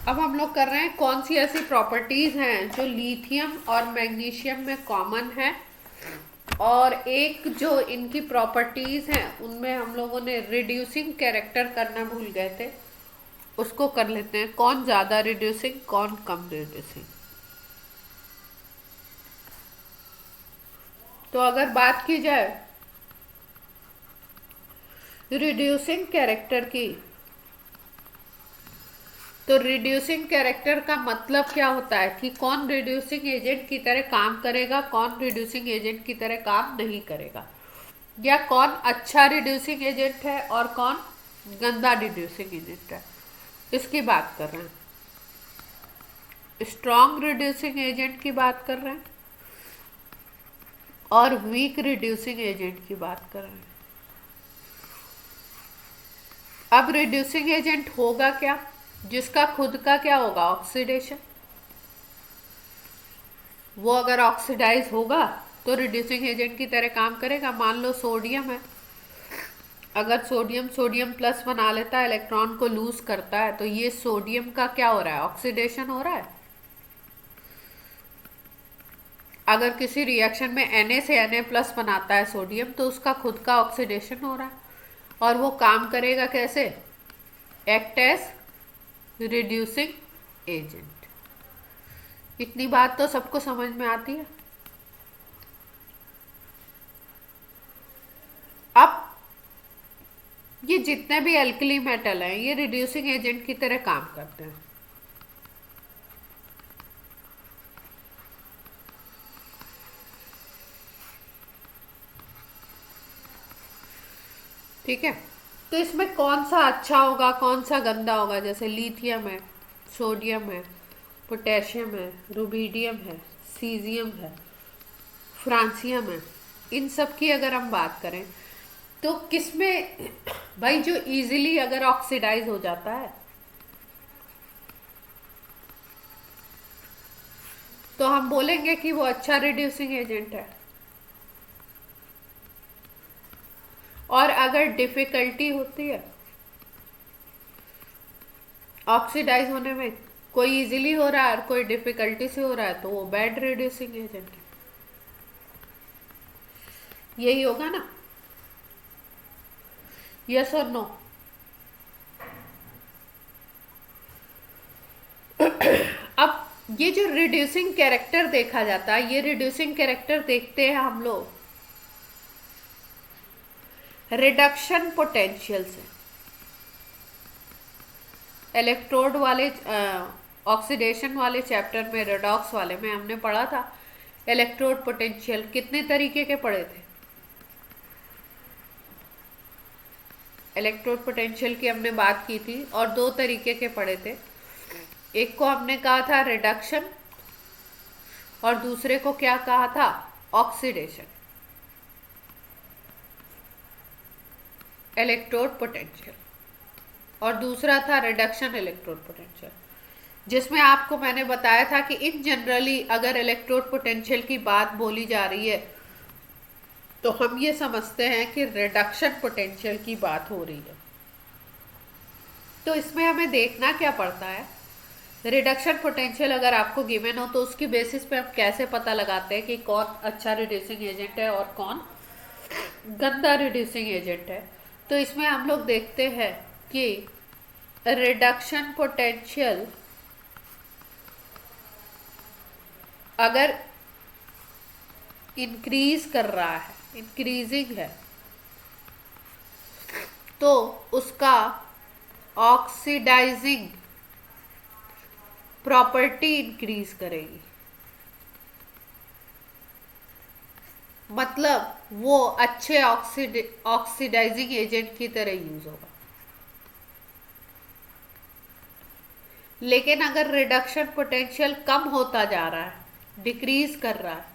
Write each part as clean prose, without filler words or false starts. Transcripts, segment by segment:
अब हम लोग कर रहे हैं कौन सी ऐसी प्रॉपर्टीज हैं जो लिथियम और मैग्नीशियम में कॉमन है, और एक जो इनकी प्रॉपर्टीज हैं उनमें हम लोगों ने रिड्यूसिंग कैरेक्टर करना भूल गए थे, उसको कर लेते हैं। कौन ज़्यादा रिड्यूसिंग, कौन कम रिड्यूसिंग। तो अगर बात की जाए रिड्यूसिंग कैरेक्टर की, तो रिड्यूसिंग कैरेक्टर का मतलब क्या होता है कि कौन रिड्यूसिंग एजेंट की तरह काम करेगा, कौन रिड्यूसिंग एजेंट की तरह काम नहीं करेगा, या कौन अच्छा रिड्यूसिंग एजेंट है और कौन गंदा रिड्यूसिंग एजेंट है, इसकी बात कर रहे हैं। स्ट्रॉन्ग रिड्यूसिंग एजेंट की बात कर रहे हैं और वीक रिड्यूसिंग एजेंट की बात कर रहे हैं। अब रिड्यूसिंग एजेंट होगा क्या, जिसका खुद का क्या होगा, ऑक्सीडेशन। वो अगर ऑक्सीडाइज होगा तो रिड्यूसिंग एजेंट की तरह काम करेगा। मान लो सोडियम है, अगर सोडियम सोडियम प्लस बना लेता है, इलेक्ट्रॉन को लूज करता है, तो ये सोडियम का क्या हो रहा है, ऑक्सीडेशन हो रहा है। अगर किसी रिएक्शन में Na से Na प्लस बनाता है सोडियम, तो उसका खुद का ऑक्सीडेशन हो रहा है, और वो काम करेगा कैसे, एक्ट एज रिड्यूसिंग एजेंट। इतनी बात तो सबको समझ में आती है। अब ये जितने भी अल्कली मेटल हैं ये रिड्यूसिंग एजेंट की तरह काम करते हैं। ठीक है, तो इसमें कौन सा अच्छा होगा, कौन सा गंदा होगा। जैसे लिथियम है, सोडियम है, पोटेशियम है, रुबिडियम है, सीजियम है, फ्रांसियम है, इन सब की अगर हम बात करें तो किसमें भाई जो इजीली अगर ऑक्सीडाइज हो जाता है, तो हम बोलेंगे कि वो अच्छा रिड्यूसिंग एजेंट है। और अगर डिफिकल्टी होती है ऑक्सीडाइज होने में, कोई इजीली हो रहा है और कोई डिफिकल्टी से हो रहा है, तो वो बैड रिड्यूसिंग एजेंट है। यही होगा ना, यस और नो। अब ये जो रिड्यूसिंग कैरेक्टर देखा जाता है, ये रिड्यूसिंग कैरेक्टर देखते हैं हम लोग रिडक्शन पोटेंशियल से। इलेक्ट्रोड वाले ऑक्सीडेशन वाले चैप्टर में, रेडॉक्स वाले में हमने पढ़ा था इलेक्ट्रोड पोटेंशियल कितने तरीके के पढ़े थे। इलेक्ट्रोड पोटेंशियल की हमने बात की थी और दो तरीके के पढ़े थे। एक को हमने कहा था रिडक्शन और दूसरे को क्या कहा था, ऑक्सीडेशन। इलेक्ट्रोड पोटेंशियल और दूसरा था रिडक्शन इलेक्ट्रोड पोटेंशियल, जिसमें आपको मैंने बताया था कि इन जनरली अगर इलेक्ट्रोड पोटेंशियल की बात बोली जा रही है तो हम ये समझते हैं कि रिडक्शन पोटेंशियल की बात हो रही है। तो इसमें हमें देखना क्या पड़ता है, रिडक्शन पोटेंशियल अगर आपको गिवन हो तो उसकी बेसिस पे हम कैसे पता लगाते हैं कि कौन अच्छा रिड्यूसिंग एजेंट है और कौन गंदा रिड्यूसिंग एजेंट है। तो इसमें हम लोग देखते हैं कि रिडक्शन पोटेंशियल अगर इंक्रीज कर रहा है, इंक्रीजिंग है, तो उसका ऑक्सीडाइजिंग प्रॉपर्टी इंक्रीज करेगी। मतलब वो अच्छे ऑक्सीडाइजिंग एजेंट की तरह यूज होगा। लेकिन अगर रिडक्शन पोटेंशियल कम होता जा रहा है, डिक्रीज कर रहा है,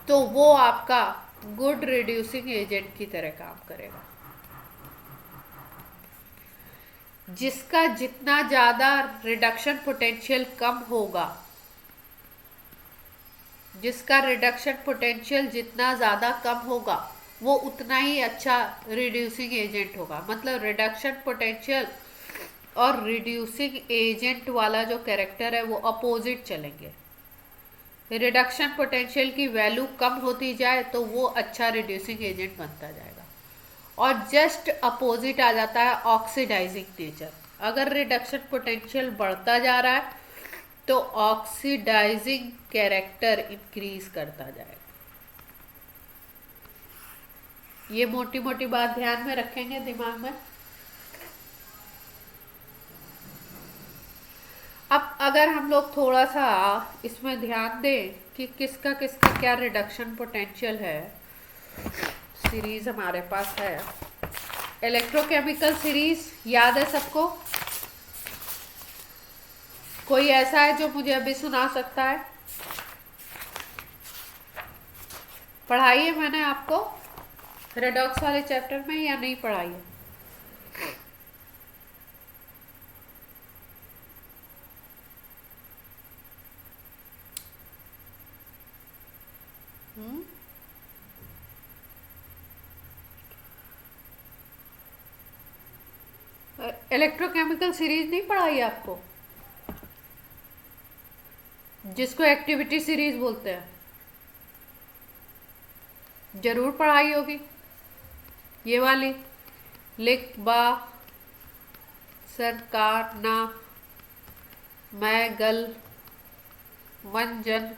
तो वो आपका गुड रिड्यूसिंग एजेंट की तरह काम करेगा। जिसका जितना ज्यादा रिडक्शन पोटेंशियल कम होगा, जिसका रिडक्शन पोटेंशियल जितना ज्यादा कम होगा, वो उतना ही अच्छा रिड्यूसिंग एजेंट होगा। मतलब रिडक्शन पोटेंशियल और रिड्यूसिंग एजेंट वाला जो कैरेक्टर है वो अपोजिट चलेंगे। रिडक्शन पोटेंशियल की वैल्यू कम होती जाए तो वो अच्छा रिड्यूसिंग एजेंट बनता जाएगा, और जस्ट अपोजिट आ जाता है ऑक्सीडाइजिंग नेचर। अगर रिडक्शन पोटेंशियल बढ़ता जा रहा है तो ऑक्सीडाइजिंग कैरेक्टर इंक्रीज करता जाएगा। ये मोटी मोटी बात ध्यान में रखेंगे दिमाग में। अब अगर हम लोग थोड़ा सा इसमें ध्यान दें कि किसका किसका क्या रिडक्शन पोटेंशियल है। सीरीज हमारे पास है इलेक्ट्रोकेमिकल सीरीज, याद है सबको? कोई ऐसा है जो मुझे अभी सुना सकता है? पढ़ाई है मैंने आपको रेडॉक्स वाले चैप्टर में या नहीं पढ़ाई है? इलेक्ट्रोकेमिकल सीरीज नहीं पढ़ाई आपको, जिसको एक्टिविटी सीरीज बोलते हैं? जरूर पढ़ाई होगी ये वाली। लिख बा सरकार ना मैं गल वंजन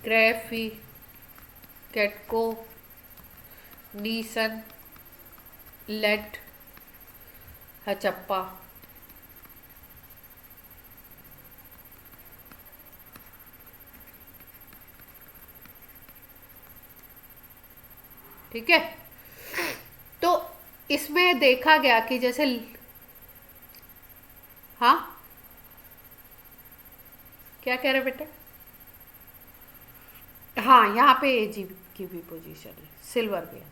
ग्रेफी कैटको नीसन लेट हचप्पा। ठीक है, तो इसमें देखा गया कि जैसे हाँ क्या कह रहे बेटे? हाँ, यहाँ पे एजी की भी पोजीशन है, सिल्वर भी है।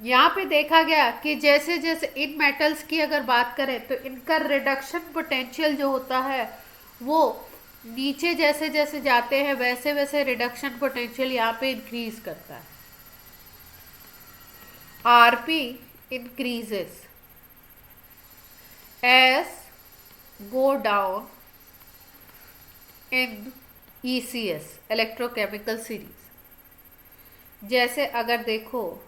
यहाँ पे देखा गया कि जैसे जैसे इन मेटल्स की अगर बात करें तो इनका रिडक्शन पोटेंशियल जो होता है वो नीचे जैसे जैसे जाते हैं वैसे वैसे रिडक्शन पोटेंशियल यहाँ पे इंक्रीज करता है। RP increases S go down in ECS electrochemical series. जैसे अगर देखो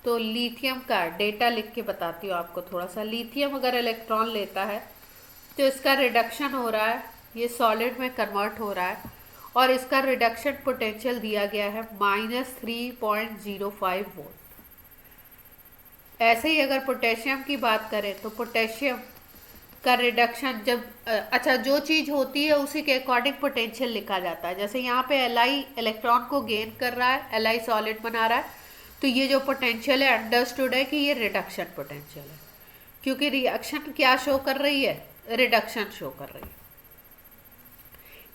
तो लिथियम का डेटा लिख के बताती हूँ आपको थोड़ा सा। लिथियम अगर इलेक्ट्रॉन लेता है तो इसका रिडक्शन हो रहा है, ये सॉलिड में कन्वर्ट हो रहा है, और इसका रिडक्शन पोटेंशियल दिया गया है -3.05 वोल्ट। ऐसे ही अगर पोटेशियम की बात करें तो पोटेशियम का रिडक्शन जब अच्छा जो चीज़ होती है उसी के अकॉर्डिंग पोटेंशियल लिखा जाता है। जैसे यहाँ पे Li इलेक्ट्रॉन को गेन कर रहा है, Li सॉलिड बना रहा है, तो ये जो पोटेंशियल है अंडरस्टूड है कि ये रिडक्शन पोटेंशियल है, क्योंकि रिएक्शन क्या शो कर रही है? रिडक्शन शो कर रही है।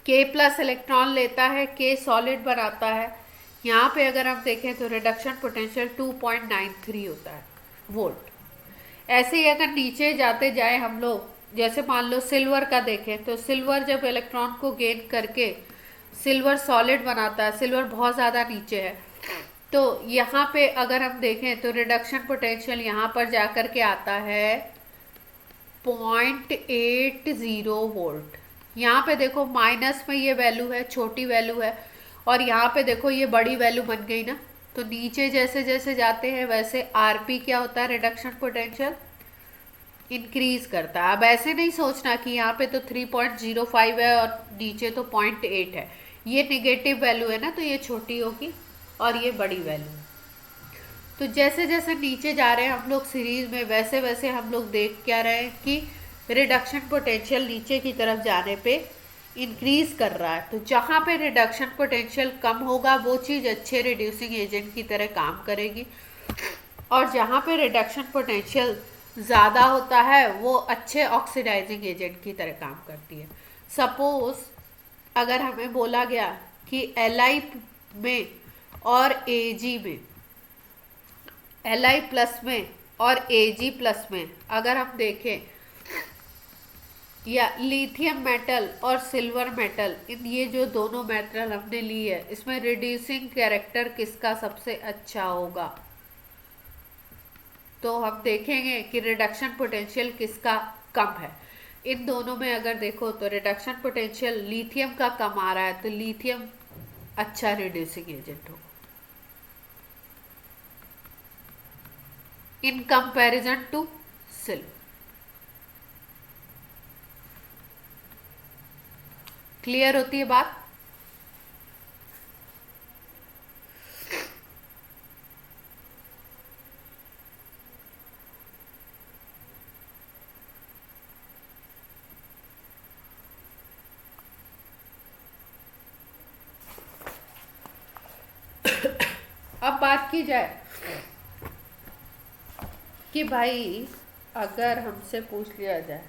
K+ इलेक्ट्रॉन लेता है, K सॉलिड बनाता है। यहाँ पे अगर हम देखें तो रिडक्शन पोटेंशियल 2.93 होता है वोल्ट। ऐसे ही अगर नीचे जाते जाए हम लोग, जैसे मान लो सिल्वर का देखें तो सिल्वर जब इलेक्ट्रॉन को गेन करके सिल्वर सॉलिड बनाता है, सिल्वर बहुत ज़्यादा नीचे है, तो यहाँ पे अगर हम देखें तो रिडक्शन पोटेंशियल यहाँ पर जाकर के आता है 0.80 वोल्ट। यहाँ पे देखो माइनस में ये वैल्यू है, छोटी वैल्यू है, और यहाँ पे देखो ये बड़ी वैल्यू बन गई ना। तो नीचे जैसे जैसे जाते हैं वैसे आरपी क्या होता है? रिडक्शन पोटेंशियल इंक्रीज करता है। अब ऐसे नहीं सोचना कि यहाँ पे तो 3.05 है और नीचे तो 0.8 है, ये निगेटिव वैल्यू है ना, तो ये छोटी होगी और ये बड़ी वैल्यू है। तो जैसे जैसे नीचे जा रहे हैं हम लोग सीरीज में, वैसे वैसे हम लोग देख क्या रहे हैं कि रिडक्शन पोटेंशियल नीचे की तरफ जाने पे इंक्रीज कर रहा है। तो जहाँ पे रिडक्शन पोटेंशियल कम होगा वो चीज़ अच्छे रिड्यूसिंग एजेंट की तरह काम करेगी, और जहाँ पे रिडक्शन पोटेंशियल ज़्यादा होता है वो अच्छे ऑक्सीडाइजिंग एजेंट की तरह काम करती है। सपोज अगर हमें बोला गया कि Li में और Ag में, Li+ में और Ag+ में अगर हम देखें या लिथियम मेटल और सिल्वर मेटल, इन ये जो दोनों मेटल हमने ली है, इसमें रिड्यूसिंग कैरेक्टर किसका सबसे अच्छा होगा? तो हम देखेंगे कि रिडक्शन पोटेंशियल किसका कम है। इन दोनों में अगर देखो तो रिडक्शन पोटेंशियल लिथियम का कम आ रहा है, तो लिथियम अच्छा रिड्यूसिंग एजेंट होगा in comparison to silver. Clear होती है बात? अब बात की जाए कि भाई अगर हमसे पूछ लिया जाए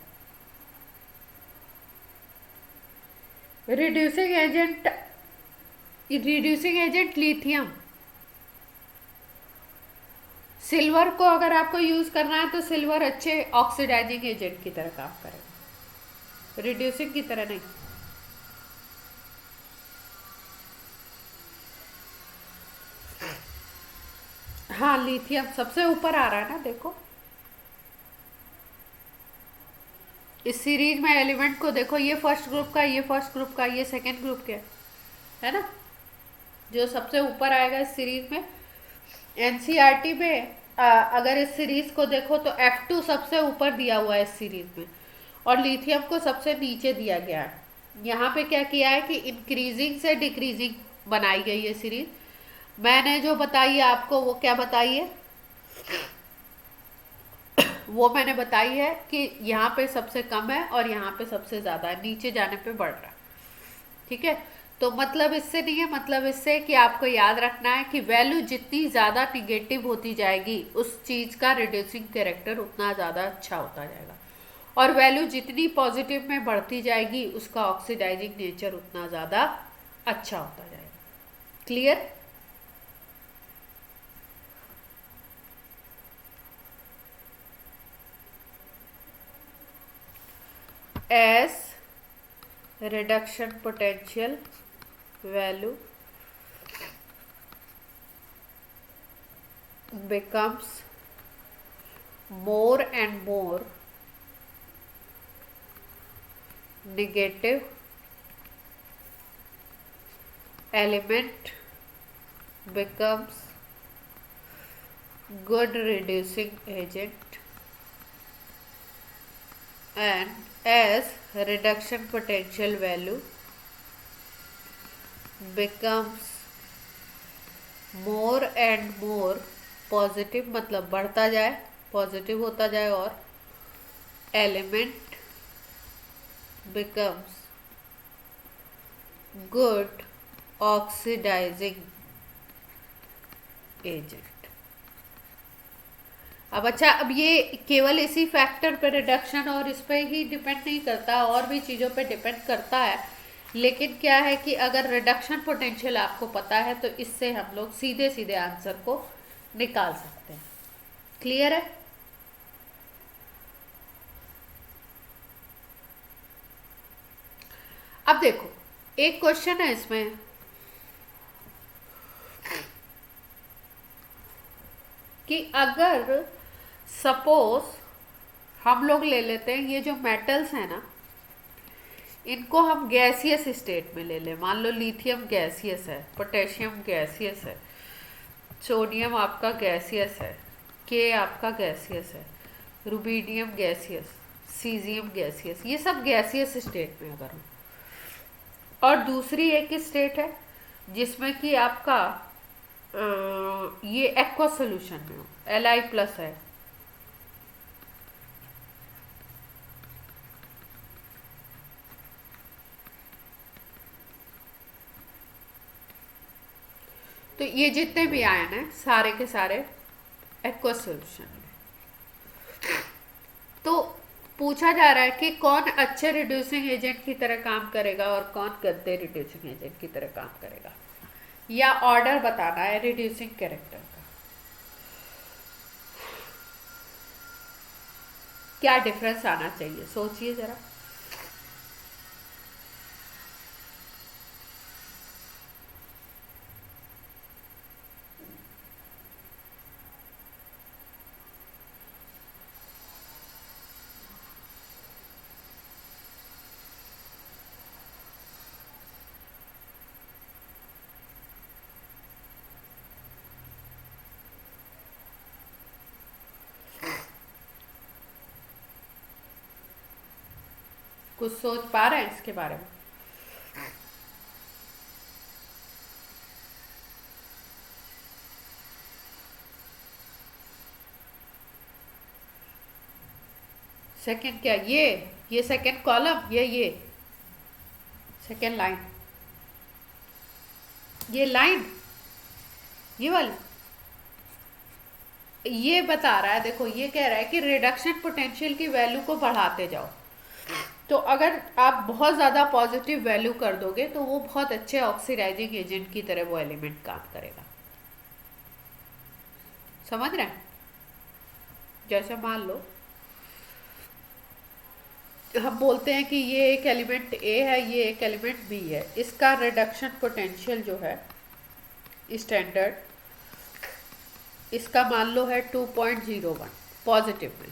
reducing agent, reducing agent lithium, silver को अगर आपको यूज करना है तो सिल्वर अच्छे ऑक्सीडाइजिंग एजेंट की तरह काम करेगा, रिड्यूसिंग की तरह नहीं। हाँ, लिथियम सबसे ऊपर आ रहा है ना, देखो इस सीरीज में एलिमेंट को देखो, ये फर्स्ट ग्रुप का, ये फर्स्ट ग्रुप का, ये सेकेंड ग्रुप के है ना। जो सबसे ऊपर आएगा इस सीरीज में, एनसीईआरटी में अगर इस सीरीज को देखो तो F2 सबसे ऊपर दिया हुआ है इस सीरीज में, और लिथियम को सबसे नीचे दिया गया है। यहाँ पे क्या किया है कि इंक्रीजिंग से डिक्रीजिंग बनाई गई है सीरीज। मैंने जो बताई है आपको वो क्या बताई है, वो मैंने बताई है कि यहाँ पे सबसे कम है और यहाँ पे सबसे ज़्यादा है, नीचे जाने पे बढ़ रहा है। ठीक है, तो मतलब इससे नहीं है, मतलब इससे कि आपको याद रखना है कि वैल्यू जितनी ज़्यादा निगेटिव होती जाएगी उस चीज़ का रिड्यूसिंग कैरेक्टर उतना ज़्यादा अच्छा होता जाएगा, और वैल्यू जितनी पॉजिटिव में बढ़ती जाएगी उसका ऑक्सीडाइजिंग नेचर उतना ज़्यादा अच्छा होता जाएगा। Clear? as reduction potential value becomes more and more negative, element becomes good reducing agent, and as reduction potential value becomes more and more positive, मतलब बढ़ता जाए, पॉजिटिव होता जाए, और element becomes good oxidizing agent। अब अच्छा, अब ये केवल इसी फैक्टर पे रिडक्शन और इस पे ही डिपेंड नहीं करता, और भी चीज़ों पे डिपेंड करता है, लेकिन क्या है कि अगर रिडक्शन पोटेंशियल आपको पता है तो इससे हम लोग सीधे सीधे आंसर को निकाल सकते हैं। क्लियर है? अब देखो एक क्वेश्चन है इसमें कि अगर सपोज हम लोग ले लेते हैं ये जो मेटल्स हैं ना, इनको हम गैसियस स्टेट में ले लें। मान लो लिथियम गैसियस है, पोटेशियम गैसियस है, सोडियम आपका गैसियस है, के आपका गैसियस है, रुबीडियम गैसियस, सीजियम गैसियस, ये सब गैसियस स्टेट में अगर हो। और दूसरी एक स्टेट है जिसमें कि आपका ये एक्वा सोल्यूशन में हो, Li+ है, तो ये जितने भी आयन हैं सारे के सारे एक्वा सोल्यूशन में। तो पूछा जा रहा है कि कौन अच्छे रिड्यूसिंग एजेंट की तरह काम करेगा और कौन गंदे रिड्यूसिंग एजेंट की तरह काम करेगा, या ऑर्डर बताना है रिड्यूसिंग कैरेक्टर का। क्या डिफरेंस आना चाहिए, सोचिए जरा। कुछ सोच पा रहे हैं इसके बारे में? सेकंड क्या? ये सेकंड कॉलम, ये सेकंड लाइन, ये लाइन, ये वाली, ये बता रहा है, देखो ये कह रहा है कि रिडक्शन पोटेंशियल की वैल्यू को बढ़ाते जाओ। तो अगर आप बहुत ज़्यादा पॉजिटिव वैल्यू कर दोगे तो वो बहुत अच्छे ऑक्सीडाइजिंग एजेंट की तरह वो एलिमेंट काम करेगा। समझ रहे हैं? जैसे मान लो हम बोलते हैं कि ये एक एलिमेंट ए है, ये एक एलिमेंट बी है, इसका रिडक्शन पोटेंशियल जो है स्टैंडर्ड, इसका मान लो है 2.01 पॉजिटिव में,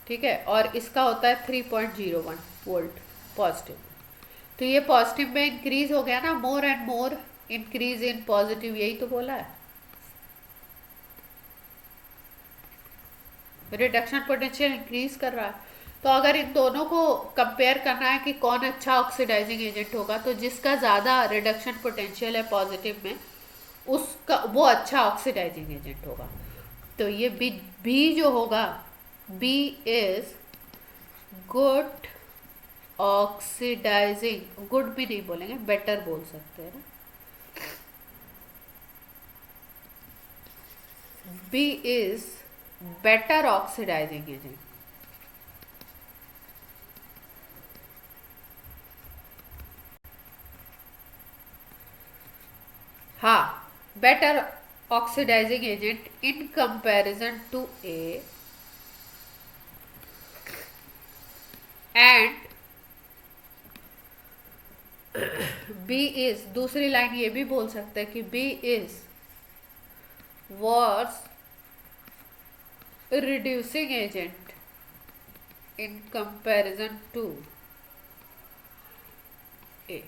ठीक है, और इसका होता है 3.01 वोल्ट पॉजिटिव में। तो ये पॉजिटिव में इंक्रीज हो गया ना, more and more increase in positive, यही तो बोला है। रिडक्शन पोटेंशियल इंक्रीज कर रहा है। तो अगर इन दोनों को कंपेयर करना है कि कौन अच्छा ऑक्सीडाइजिंग एजेंट होगा, तो जिसका ज़्यादा रिडक्शन पोटेंशियल है पॉजिटिव में, उसका वो अच्छा ऑक्सीडाइजिंग एजेंट होगा। तो ये बी जो होगा, B is good oxidizing, good भी नहीं बोलेंगे, बेटर बोल सकते हैं ना, B is better oxidizing agent. हाँ, better oxidizing agent in comparison to A, and B is, दूसरी लाइन ये भी बोल सकते हैं कि B is worse reducing agent in comparison to A।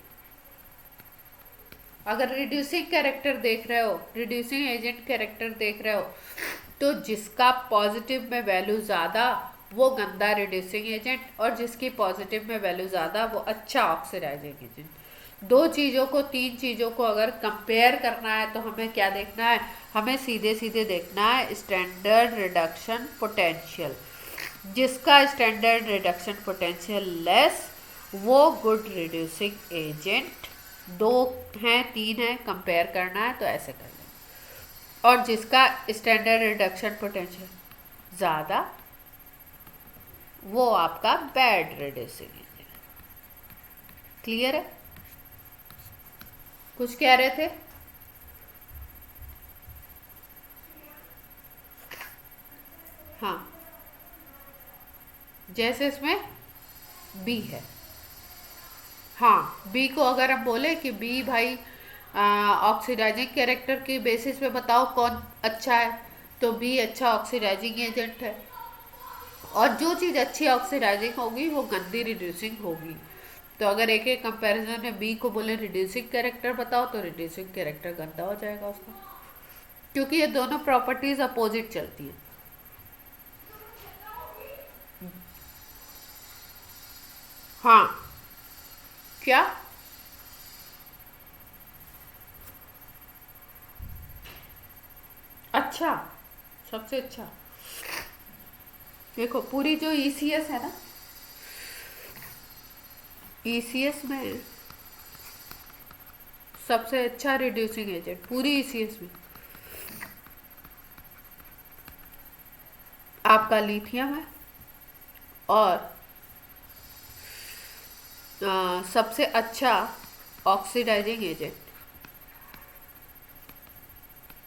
अगर रिड्यूसिंग कैरेक्टर देख रहे हो, रिड्यूसिंग एजेंट कैरेक्टर देख रहे हो, तो जिसका पॉजिटिव में वैल्यू ज़्यादा वो गंदा रिड्यूसिंग एजेंट, और जिसकी पॉजिटिव में वैल्यू ज़्यादा वो अच्छा ऑक्सीडाइजिंग एजेंट। दो चीज़ों को, तीन चीज़ों को अगर कंपेयर करना है तो हमें क्या देखना है? हमें सीधे सीधे देखना है स्टैंडर्ड रिडक्शन पोटेंशियल। जिसका स्टैंडर्ड रिडक्शन पोटेंशियल लेस वो गुड रिड्यूसिंग एजेंट। दो हैं, तीन हैं, कंपेयर करना है तो ऐसे कर लें। और जिसका स्टैंडर्ड रिडक्शन पोटेंशियल ज़्यादा वो आपका बैड रिड्यूसिंग एजेंट। क्लियर है? कुछ कह रहे थे? हाँ, जैसे इसमें बी है, हाँ, बी को अगर हम बोले कि बी भाई ऑक्सीडाइजिंग कैरेक्टर के बेसिस पे बताओ कौन अच्छा है, तो बी अच्छा ऑक्सीडाइजिंग एजेंट है। और जो चीज़ अच्छी ऑक्सीडाइजिंग होगी वो गंदी रिड्यूसिंग होगी। तो अगर एक एक कंपैरिजन में बी को बोले रिड्यूसिंग कैरेक्टर बताओ, तो रिड्यूसिंग कैरेक्टर गंदा हो जाएगा उसका, क्योंकि ये दोनों प्रॉपर्टीज अपोजिट चलती हैं। हाँ, क्या? अच्छा, सबसे अच्छा देखो, पूरी जो ईसीएस है ना, ईसीएस में सबसे अच्छा रिड्यूसिंग एजेंट पूरी ईसीएस में आपका लिथियम है, और सबसे अच्छा ऑक्सीडाइजिंग एजेंट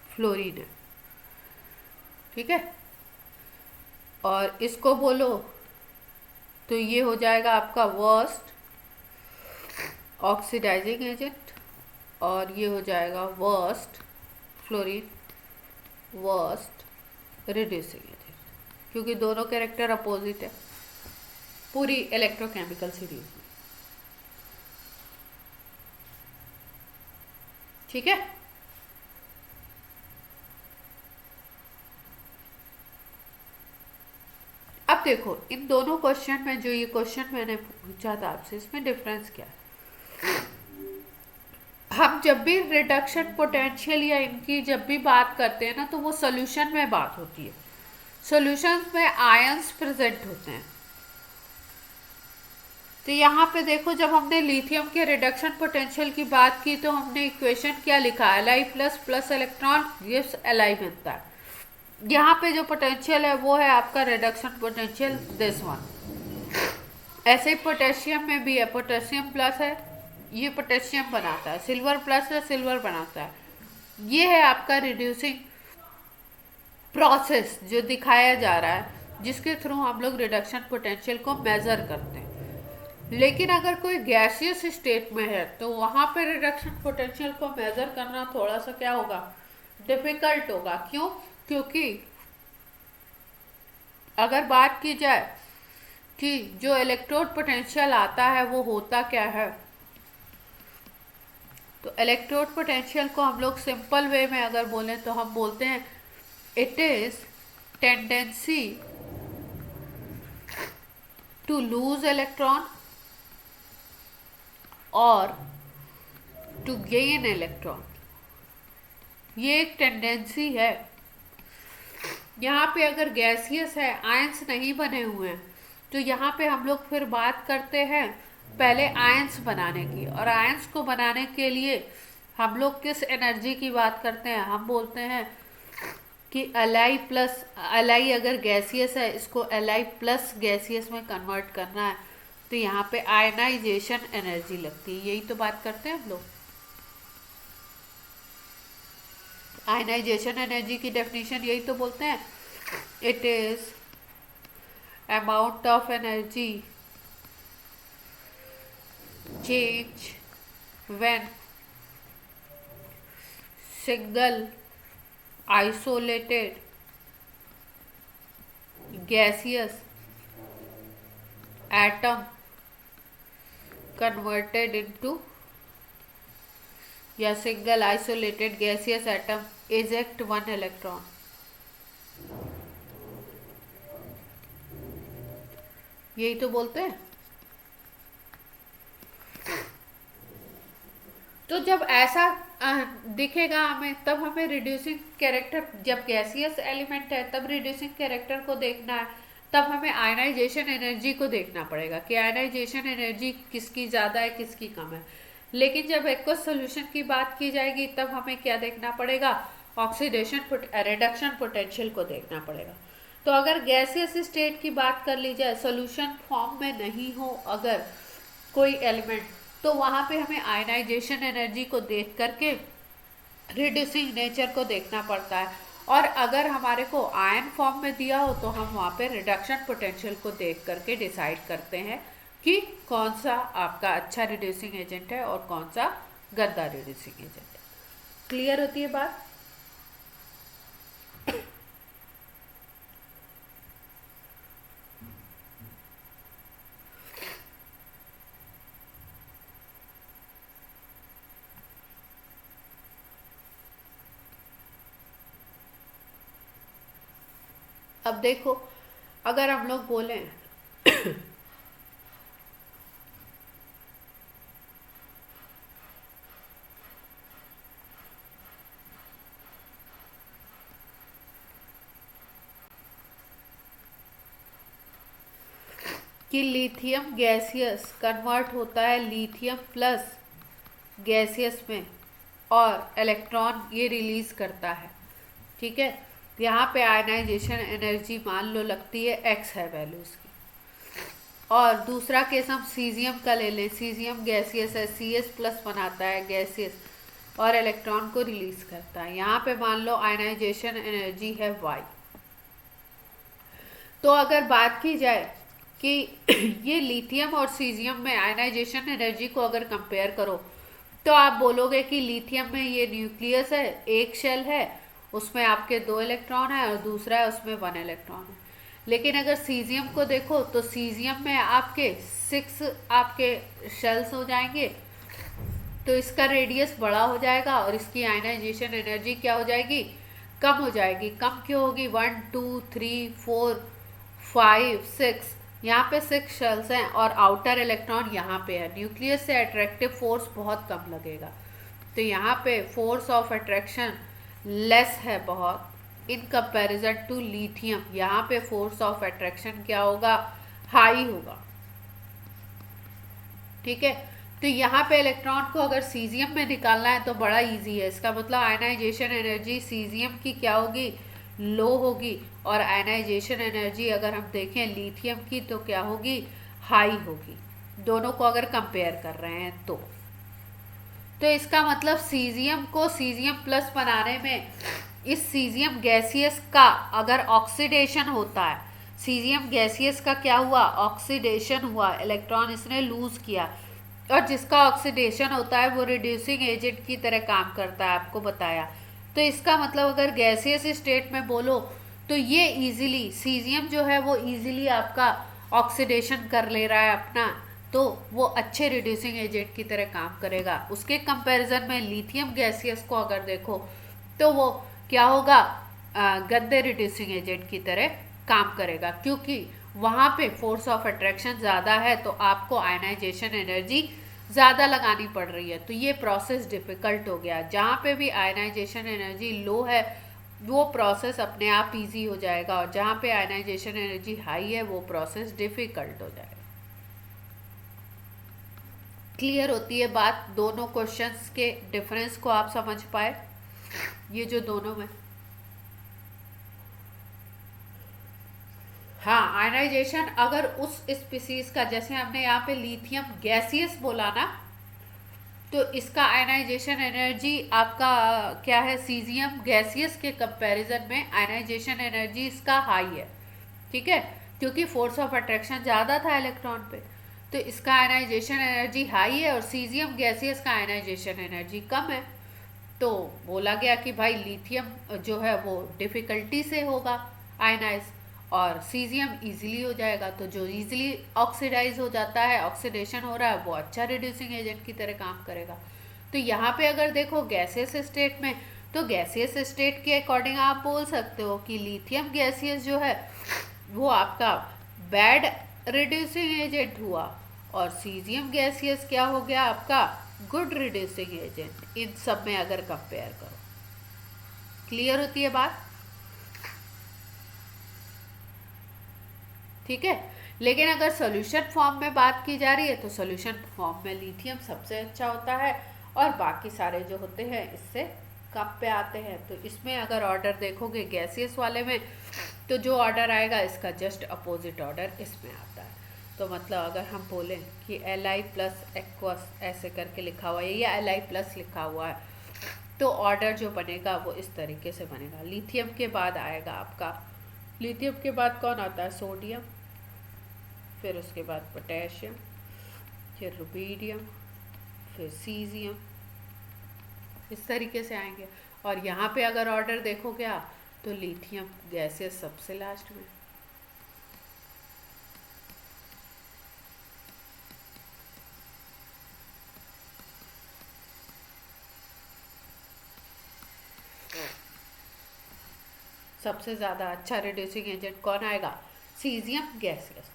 फ्लोरीन है, ठीक है। और इसको बोलो तो ये हो जाएगा आपका वर्स्ट ऑक्सीडाइजिंग एजेंट, और ये हो जाएगा worst fluorine, worst reducing agent, क्योंकि दोनों कैरेक्टर अपोजिट है पूरी इलेक्ट्रोकेमिकल सीरीज में, ठीक है। अब देखो इन दोनों क्वेश्चन में, जो ये क्वेश्चन मैंने पूछा था आपसे, इसमें डिफरेंस क्या है? हम जब भी रिडक्शन पोटेंशियल या इनकी जब भी बात करते हैं ना, तो वो सोल्यूशन में बात होती है। सॉल्यूशंस में आयंस प्रेजेंट होते हैं। तो यहाँ पे देखो, जब हमने लिथियम के रिडक्शन पोटेंशियल की बात की तो हमने इक्वेशन क्या लिखा, Li plus plus electron gives Li बनता है। यहाँ पे जो पोटेंशियल है वो है आपका रिडक्शन पोटेंशियल, दिस वन। ऐसे ही पोटेशियम में भी है, पोटेशियम प्लस है, ये पोटेशियम बनाता है, सिल्वर प्लस है, सिल्वर बनाता है। ये है आपका रिड्यूसिंग प्रोसेस जो दिखाया जा रहा है, जिसके थ्रू हम लोग रिडक्शन पोटेंशियल को मेजर करते हैं। लेकिन अगर कोई गैसियस स्टेट में है तो वहां पे रिडक्शन पोटेंशियल को मेजर करना थोड़ा सा क्या होगा, डिफिकल्ट होगा। क्यों? क्योंकि अगर बात की जाए कि जो इलेक्ट्रोड पोटेंशियल आता है वो होता क्या है, तो इलेक्ट्रोड पोटेंशियल को हम लोग सिंपल वे में अगर बोलें तो हम बोलते हैं it is tendency to lose electron और टू गेन इलेक्ट्रॉन। ये एक टेंडेंसी है। यहाँ पे अगर गैसियस है, आयंस नहीं बने हुए हैं, तो यहाँ पे हम लोग फिर बात करते हैं पहले आयंस बनाने की। और आयंस को बनाने के लिए हम लोग किस एनर्जी की बात करते हैं, हम बोलते हैं कि Li प्लस, Li अगर गैसियस है, इसको Li प्लस गैसियस में कन्वर्ट करना है, तो यहाँ पे आयनाइजेशन एनर्जी लगती है। यही तो बात करते हैं हम लोग। आयनाइजेशन एनर्जी की डेफिनेशन यही तो बोलते हैं, it is amount of energy change when single isolated gaseous atom converted into, या single isolated gaseous atom eject one electron। यही तो बोलते हैं। तो जब ऐसा दिखेगा हमें, तब हमें रिड्यूसिंग कैरेक्टर, जब गैसियस एलिमेंट है तब रिड्यूसिंग कैरेक्टर को देखना है, तब हमें आयनाइजेशन एनर्जी को देखना पड़ेगा कि आयनाइजेशन एनर्जी किसकी ज़्यादा है, किसकी कम है। लेकिन जब एक्वस सोल्यूशन की बात की जाएगी तब हमें क्या देखना पड़ेगा, ऑक्सीडेशन रिडक्शन पोटेंशियल को देखना पड़ेगा। तो अगर गैसियस स्टेट की बात कर ली जाए, सोल्यूशन फॉर्म में नहीं हो अगर कोई एलिमेंट, तो वहाँ पे हमें आयनाइजेशन एनर्जी को देख करके रिड्यूसिंग नेचर को देखना पड़ता है। और अगर हमारे को आयन फॉर्म में दिया हो तो हम वहाँ पे रिडक्शन पोटेंशियल को देख करके डिसाइड करते हैं कि कौन सा आपका अच्छा रिड्यूसिंग एजेंट है और कौन सा गंदा रिड्यूसिंग एजेंट है। क्लियर होती है बात? अब देखो, अगर हम लोग बोलें कि लिथियम गैसियस कन्वर्ट होता है लिथियम प्लस गैसियस में और इलेक्ट्रॉन ये रिलीज करता है, ठीक है। यहाँ पे आयनाइजेशन एनर्जी मान लो लगती है x है वैल्यू इसकी। और दूसरा केस हम सीजियम का ले लें, सीजियम गैसियस है, Cs प्लस बनाता है गैसियस और इलेक्ट्रॉन को रिलीज करता है। यहाँ पे मान लो आयनाइजेशन एनर्जी है y। तो अगर बात की जाए कि ये लिथियम और सीजियम में आयनाइजेशन एनर्जी को अगर कंपेयर करो, तो आप बोलोगे कि लिथियम में ये न्यूक्लियस है, एक शेल है, उसमें आपके 2 इलेक्ट्रॉन है और दूसरा है उसमें 1 इलेक्ट्रॉन है। लेकिन अगर सीजियम को देखो तो सीजियम में आपके 6 आपके शेल्स हो जाएंगे, तो इसका रेडियस बड़ा हो जाएगा और इसकी आयनाइजेशन एनर्जी क्या हो जाएगी, कम हो जाएगी। कम क्यों होगी, 1 2 3 4 5 6, यहाँ पे 6 शेल्स हैं और आउटर इलेक्ट्रॉन यहाँ पे है। न्यूक्लियस से अट्रैक्टिव फोर्स बहुत कम लगेगा, तो यहाँ पे फोर्स ऑफ अट्रैक्शन लेस है बहुत इन कंपैरिजन टू लिथियम। यहाँ पे फोर्स ऑफ अट्रैक्शन क्या होगा, हाई होगा। ठीक है, तो यहाँ पे इलेक्ट्रॉन को अगर सीजियम में निकालना है तो बड़ा इजी है। इसका मतलब आयनाइजेशन एनर्जी सीजियम की क्या होगी, लो होगी, और आयनाइजेशन एनर्जी अगर हम देखें लिथियम की तो क्या होगी, हाई होगी, दोनों को अगर कंपेयर कर रहे हैं तो इसका मतलब सीजियम को सीजियम प्लस बनाने में इस सीजियम गैसियस का अगर ऑक्सीडेशन होता है, सीजियम गैसियस का क्या हुआ, ऑक्सीडेशन हुआ, इलेक्ट्रॉन इसने लूज किया, और जिसका ऑक्सीडेशन होता है वो रिड्यूसिंग एजेंट की तरह काम करता है, आपको बताया। तो इसका मतलब अगर गैसियस स्टेट में बोलो तो ये इजीली सीजियम जो है वो इजीली आपका ऑक्सीडेशन कर ले रहा है अपना, तो वो अच्छे रिड्यूसिंग एजेंट की तरह काम करेगा। उसके कंपैरिजन में लिथियम गैसियस को अगर देखो तो वो क्या होगा, गद्दे रिड्यूसिंग एजेंट की तरह काम करेगा, क्योंकि वहाँ पे फोर्स ऑफ अट्रैक्शन ज़्यादा है तो आपको आयनाइजेशन एनर्जी ज़्यादा लगानी पड़ रही है, तो ये प्रोसेस डिफ़िकल्ट हो गया। जहाँ पे भी आयनाइजेशन एनर्जी लो है वो प्रोसेस अपने आप इजी हो जाएगा, और जहाँ पे आयनाइजेशन एनर्जी हाई है वो प्रोसेस डिफ़िकल्ट हो जाएगा। क्लियर होती है बात, दोनों क्वेश्चंस के डिफरेंस को आप समझ पाए, ये जो दोनों में। हाँ, आयनाइजेशन अगर उस स्पीसीज का, जैसे हमने यहाँ पे लिथियम गैसियस बोला ना, तो इसका आयनाइजेशन एनर्जी आपका क्या है, सीजियम गैसियस के कंपैरिजन में आयनाइजेशन एनर्जी इसका हाई है। ठीक है, क्योंकि फोर्स ऑफ अट्रैक्शन ज़्यादा था इलेक्ट्रॉन पे, तो इसका आयनाइजेशन एनर्जी हाई है और सीजियम गैसियस का आयनाइजेशन एनर्जी कम है। तो बोला गया कि भाई लिथियम जो है वो डिफ़िकल्टी से होगा आयनाइज, और सीजियम इजीली हो जाएगा। तो जो इजीली ऑक्सीडाइज हो जाता है, ऑक्सीडेशन हो रहा है, वो अच्छा रिड्यूसिंग एजेंट की तरह काम करेगा। तो यहाँ पे अगर देखो गैसियस स्टेट में, तो गैसियस स्टेट के अकॉर्डिंग आप बोल सकते हो कि लिथियम गैसियस जो है वो आपका बैड रिड्यूसिंग एजेंट हुआ, और सीजियम गैसियस क्या हो गया आपका गुड रिड्यूसिंग एजेंट, इन सब में अगर कंपेयर करो। क्लियर होती है बात? ठीक है, लेकिन अगर सोल्यूशन फॉर्म में बात की जा रही है तो सोल्यूशन फॉर्म में लिथियम सबसे अच्छा होता है, और बाकी सारे जो होते हैं इससे कम पे आते हैं। तो इसमें अगर ऑर्डर देखोगे गैसियस वाले में, तो जो ऑर्डर आएगा इसका जस्ट अपोजिट ऑर्डर इसमें आता है। तो मतलब अगर हम बोलें कि Li प्लस एक्वस ऐसे करके लिखा हुआ है या Li प्लस लिखा हुआ है, तो ऑर्डर जो बनेगा वो इस तरीके से बनेगा। लिथियम के बाद आएगा आपका, लिथियम के बाद कौन आता है, सोडियम, फिर उसके बाद पोटेशियम, फिर रुबीडियम, फिर सीजियम, इस तरीके से आएंगे। और यहाँ पे अगर ऑर्डर देखोगे आप तो लिथियम गैसियस सबसे लास्ट में। सबसे ज़्यादा अच्छा रिड्यूसिंग एजेंट कौन आएगा, सीजियम गैसियस।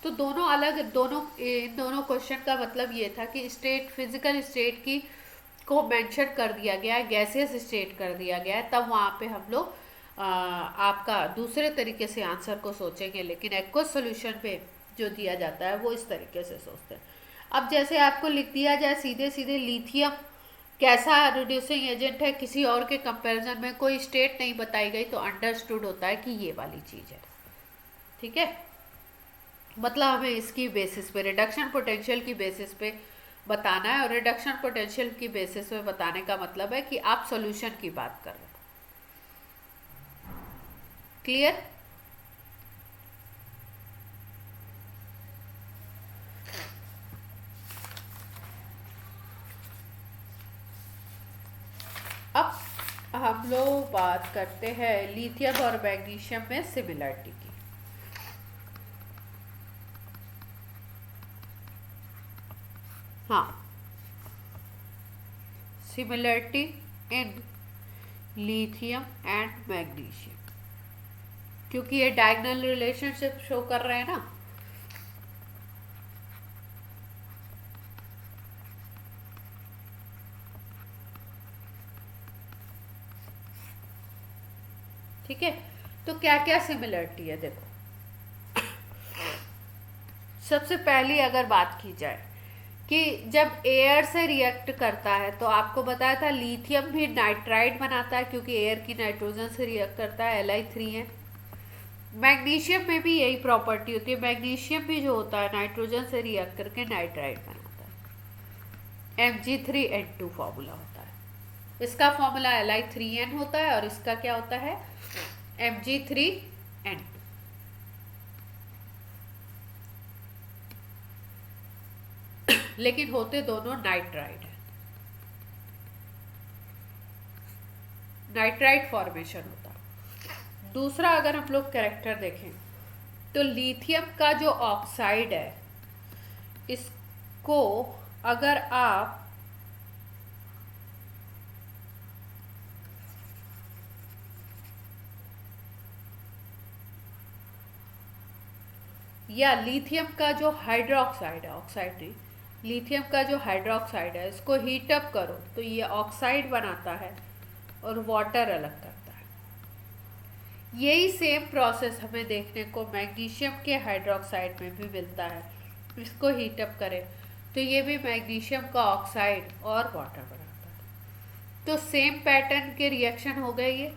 तो दोनों अलग, इन दोनों क्वेश्चन का मतलब ये था कि स्टेट, फिजिकल स्टेट की को मेंशन कर दिया गया है, गैसियस स्टेट कर दिया गया है, तब वहाँ पे हम लोग आपका दूसरे तरीके से आंसर को सोचेंगे, लेकिन एक्वस सोल्यूशन पे जो दिया जाता है वो इस तरीके से सोचते हैं। अब जैसे आपको लिख दिया जाए सीधे सीधे लिथियम कैसा रिड्यूसिंग एजेंट है, किसी और के कंपैरिजन में कोई स्टेट नहीं बताई गई, तो अंडरस्टूड होता है कि ये वाली चीज़ है। ठीक है, मतलब हमें इसकी बेसिस पे, रिडक्शन पोटेंशियल की बेसिस पे बताना है, और रिडक्शन पोटेंशियल की बेसिस पे बताने का मतलब है कि आप सॉल्यूशन की बात कर रहे हो। क्लियर? अब हम लोग बात करते हैं लिथियम और मैग्नीशियम में सिमिलरिटी की। हाँ, similarity in lithium and magnesium. क्योंकि ये डायगोनल रिलेशनशिप शो कर रहे हैं ना। ठीक है, तो क्या क्या सिमिलरिटी है देखो। सबसे पहली अगर बात की जाए कि जब एयर से रिएक्ट करता है, तो आपको बताया था लिथियम भी नाइट्राइड बनाता है क्योंकि एयर की नाइट्रोजन से रिएक्ट करता है, Li3n। मैग्नीशियम में भी यही प्रॉपर्टी होती है, मैग्नीशियम भी जो होता है नाइट्रोजन से रिएक्ट करके नाइट्राइड बनाता है, Mg3n2 फॉर्मूला होता है। इसका फॉर्मूला Li3n होता है और इसका क्या होता है, Mg3n2। लेकिन होते दोनों नाइट्राइड है, नाइट्राइड फॉर्मेशन होता है। दूसरा अगर हम लोग कैरेक्टर देखें तो लिथियम का जो ऑक्साइड है, इसको अगर आप या लिथियम का जो हाइड्रोक्साइड है, ऑक्साइड नहीं, लिथियम का जो हाइड्रोक्साइड है, इसको हीट अप करो तो ये ऑक्साइड बनाता है और वाटर अलग करता है। यही सेम प्रोसेस हमें देखने को मैग्नीशियम के हाइड्रोक्साइड में भी मिलता है। इसको हीट अप करें तो ये भी मैग्नीशियम का ऑक्साइड और वाटर बनाता है। तो सेम पैटर्न के रिएक्शन हो गए ये।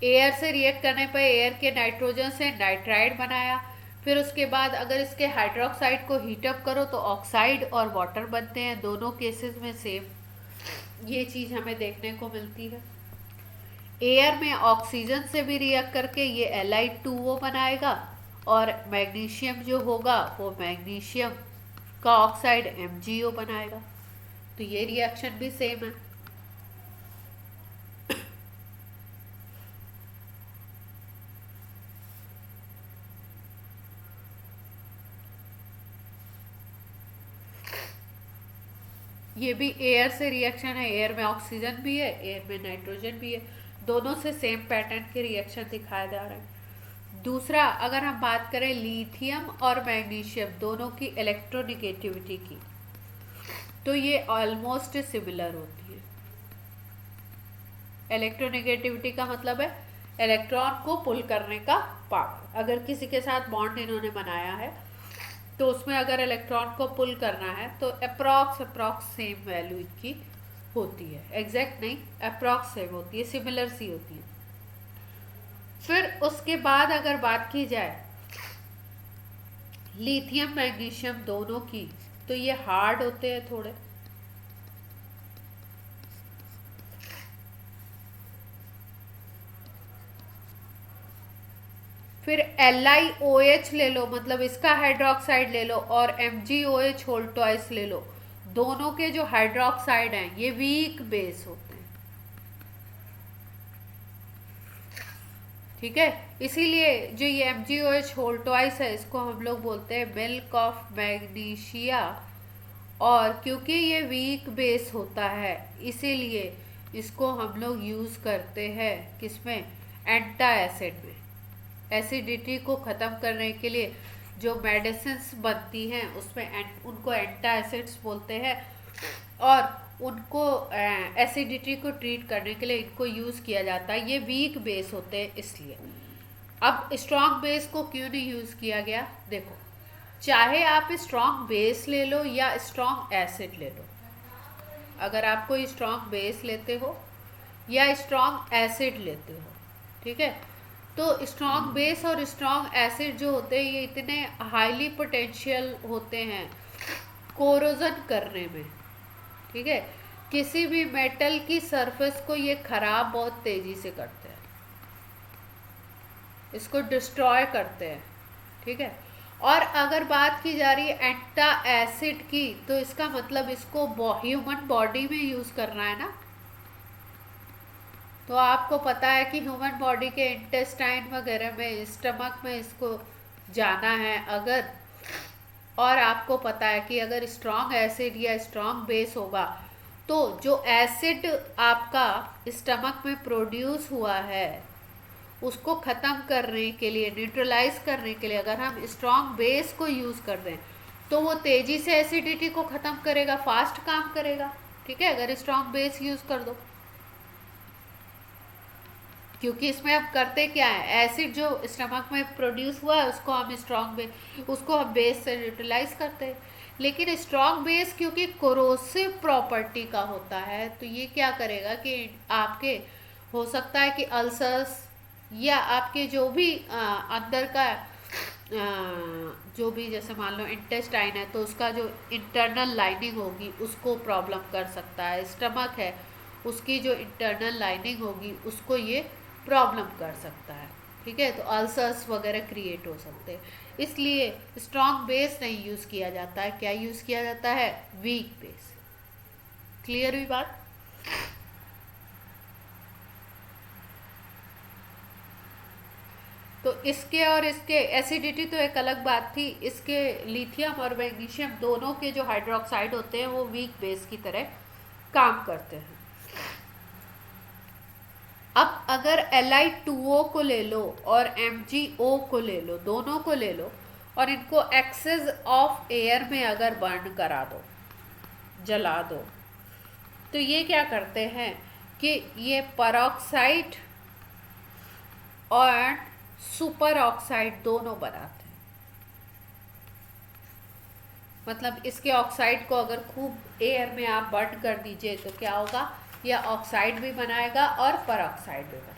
एयर से रिएक्ट करने पर एयर के नाइट्रोजन से नाइट्राइड बनाया, फिर उसके बाद अगर इसके हाइड्रोक्साइड को हीटअप करो तो ऑक्साइड और वाटर बनते हैं। दोनों केसेस में सेम ये चीज़ हमें देखने को मिलती है। एयर में ऑक्सीजन से भी रिएक्ट करके ये Li2O बनाएगा और मैग्नीशियम जो होगा वो मैग्नीशियम का ऑक्साइड MgO बनाएगा। तो ये रिएक्शन भी सेम है। ये भी एयर से रिएक्शन है, एयर में ऑक्सीजन भी है, एयर में नाइट्रोजन भी है, दोनों से सेम पैटर्न के रिएक्शन दिखाए जा रहे हैं। दूसरा अगर हम बात करें लिथियम और मैग्नीशियम दोनों की इलेक्ट्रोनिगेटिविटी की, तो ये ऑलमोस्ट सिमिलर होती है। इलेक्ट्रोनिगेटिविटी का मतलब है इलेक्ट्रॉन को पुल करने का पावर। अगर किसी के साथ बॉन्ड इन्होंने बनाया है तो उसमें अगर इलेक्ट्रॉन को पुल करना है तो अप्रॉक्स सेम वैल्यू की होती है, एग्जैक्ट नहीं, अप्रॉक्स सेम होती है, सिमिलर सी होती है। फिर उसके बाद अगर बात की जाए लिथियम मैग्नीशियम दोनों की, तो ये हार्ड होते हैं थोड़े। फिर LiOH ले लो, मतलब इसका हाइड्रोक्साइड ले लो, और MgOH होल ट्वाइस ले लो। दोनों के जो हाइड्रोक्साइड हैं ये वीक बेस होते हैं, ठीक है। इसीलिए जो ये MgOH होल ट्वाइस है इसको हम लोग बोलते हैं मिल्क ऑफ मैग्नीशिया। और क्योंकि ये वीक बेस होता है इसीलिए इसको हम लोग यूज़ करते हैं किसमें, एंटा एसिड में। एसिडिटी को ख़त्म करने के लिए जो मेडिसिन्स बनती हैं उसमें उनको एंटा एसिड्स बोलते हैं, और उनको एसिडिटी को ट्रीट करने के लिए इनको यूज़ किया जाता है। ये वीक बेस होते हैं इसलिए। अब स्ट्रॉन्ग बेस को क्यों नहीं यूज़ किया गया, देखो, चाहे आप स्ट्रॉन्ग बेस ले लो या स्ट्रॉन्ग एसिड ले लो, अगर आप कोई स्ट्रॉन्ग बेस लेते हो या स्ट्रॉन्ग एसिड लेते हो, ठीक है, तो स्ट्रॉन्ग बेस और स्ट्रॉन्ग एसिड जो होते हैं ये इतने हाईली पोटेंशियल होते हैं कोरोजन करने में, ठीक है। किसी भी मेटल की सरफेस को ये खराब बहुत तेज़ी से करते हैं, इसको डिस्ट्रॉय करते हैं, ठीक है। और अगर बात की जा रही है एंटा एसिड की, तो इसका मतलब इसको ह्यूमन बॉडी में यूज़ करना है ना। तो आपको पता है कि ह्यूमन बॉडी के इंटेस्टाइन वगैरह में, स्टमक में इसको जाना है अगर, और आपको पता है कि अगर स्ट्रॉन्ग एसिड या स्ट्रॉन्ग बेस होगा तो जो एसिड आपका स्टमक में प्रोड्यूस हुआ है उसको ख़त्म करने के लिए, न्यूट्रलाइज करने के लिए अगर हम स्ट्रॉन्ग बेस को यूज़ कर दें तो वो तेज़ी से एसिडिटी को ख़त्म करेगा, फास्ट काम करेगा। ठीक है, अगर स्ट्रॉन्ग बेस यूज़ कर दो, क्योंकि इसमें अब करते क्या है, एसिड जो स्टमक में प्रोड्यूस हुआ है उसको हम उसको हम बेस से न्यूट्रलाइज करते हैं। लेकिन स्ट्रॉन्ग बेस क्योंकि कोरोसिव प्रॉपर्टी का होता है तो ये क्या करेगा कि आपके हो सकता है कि अल्सर्स या आपके जो भी अंदर का जो भी, जैसे मान लो इंटेस्टाइन है तो उसका जो इंटरनल लाइनिंग होगी उसको प्रॉब्लम कर सकता है। स्टमक है, उसकी जो इंटरनल लाइनिंग होगी उसको ये प्रॉब्लम कर सकता है। ठीक है, तो अल्सर्स वगैरह क्रिएट हो सकते हैं। इसलिए स्ट्रॉन्ग बेस नहीं यूज़ किया जाता है, क्या यूज़ किया जाता है, वीक बेस। क्लियर हुई बात? तो इसके और इसके एसिडिटी तो एक अलग बात थी, इसके लिथियम और मैग्नीशियम दोनों के जो हाइड्रोक्साइड होते हैं वो वीक बेस की तरह काम करते हैं। अब अगर Li2O को ले लो और MgO को ले लो, दोनों को ले लो और इनको एक्सेस ऑफ एयर में अगर बर्न करा दो, जला दो, तो ये क्या करते हैं कि ये परऑक्साइड और सुपर ऑक्साइड दोनों बनाते हैं। मतलब इसके ऑक्साइड को अगर खूब एयर में आप बर्न कर दीजिए तो क्या होगा, यह ऑक्साइड भी बनाएगा और परऑक्साइड भी बनाएगा।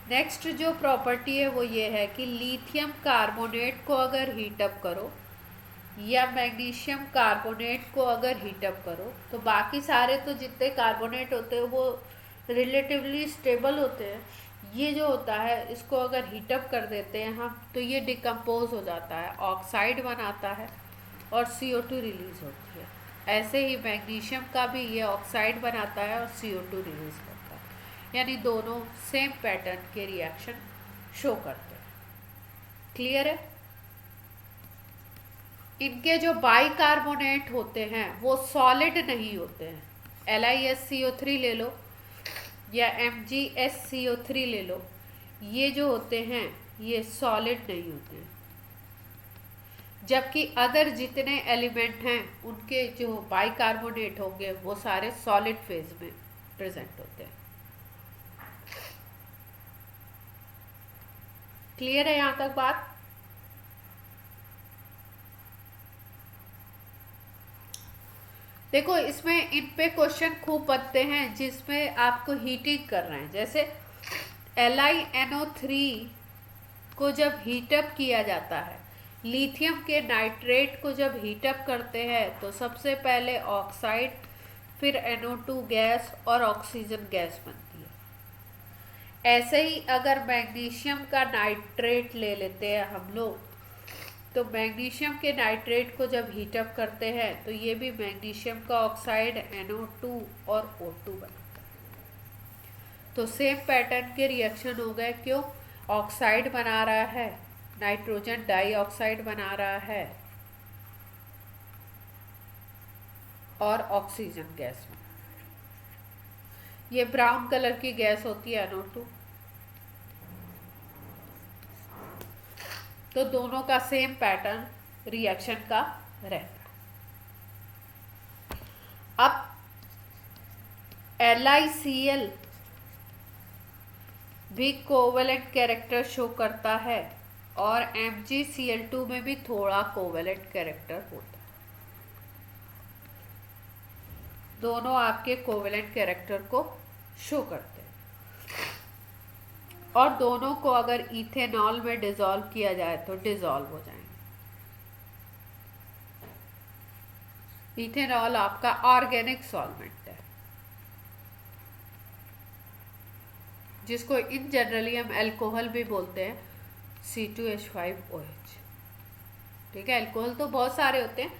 नेक्स्ट जो प्रॉपर्टी है वो ये है कि लिथियम कार्बोनेट को अगर हीटअप करो या मैग्नीशियम कार्बोनेट को अगर हीटअप करो तो बाकी सारे तो जितने कार्बोनेट होते हैं वो रिलेटिवली स्टेबल होते हैं। ये जो होता है इसको अगर हीटअप कर देते हैं हम तो ये डिकम्पोज हो जाता है, ऑक्साइड बनाता है और CO2 रिलीज होती है। ऐसे ही मैग्नीशियम का भी ये ऑक्साइड बनाता है और CO2 रिलीज करता है, यानी दोनों सेम पैटर्न के रिएक्शन शो करते हैं। क्लियर है? इनके जो बाइकार्बोनेट होते हैं वो सॉलिड नहीं होते हैं। LiSCO3 ले लो या MgSCO3 ले लो, ये जो होते हैं ये सॉलिड नहीं होते हैं। जबकि अदर जितने एलिमेंट हैं उनके जो बाइकार्बोनेट होंगे वो सारे सॉलिड फेज में प्रेजेंट होते हैं। क्लियर है यहाँ तक बात? देखो इसमें इन पे क्वेश्चन खूब बनते हैं जिसमें आपको हीटिंग कर रहे हैं। जैसे LiNO3 को जब हीटअप किया जाता है, लिथियम के नाइट्रेट को जब हीटअप करते हैं तो सबसे पहले ऑक्साइड, फिर NO2 गैस और ऑक्सीजन गैस बनती है। ऐसे ही अगर मैग्नीशियम का नाइट्रेट ले लेते हैं हम लोग तो मैग्नीशियम के नाइट्रेट को जब हीटअप करते हैं तो ये भी मैग्नीशियम का ऑक्साइड NO2 और O2 बनता है। तो सेम पैटर्न के रिएक्शन हो गए। क्यों? ऑक्साइड बना रहा है, नाइट्रोजन डाइऑक्साइड बना रहा है और ऑक्सीजन गैस बना रहा है। ये ब्राउन कलर की गैस होती है NO2। तो दोनों का सेम पैटर्न रिएक्शन का रहता है। अब LiCl भी कोवेलेंट कैरेक्टर शो करता है और MgCl2 में भी थोड़ा कोवेलेंट कैरेक्टर होता है। दोनों आपके कोवेलेंट कैरेक्टर को शो करते हैं और दोनों को अगर इथेनॉल में डिसॉल्व किया जाए तो डिसॉल्व हो जाएंगे। इथेनॉल आपका ऑर्गेनिक सॉल्वेंट है जिसको इन जनरली हम अल्कोहल भी बोलते हैं, C2H5OH। ठीक है, अल्कोहल तो बहुत सारे होते हैं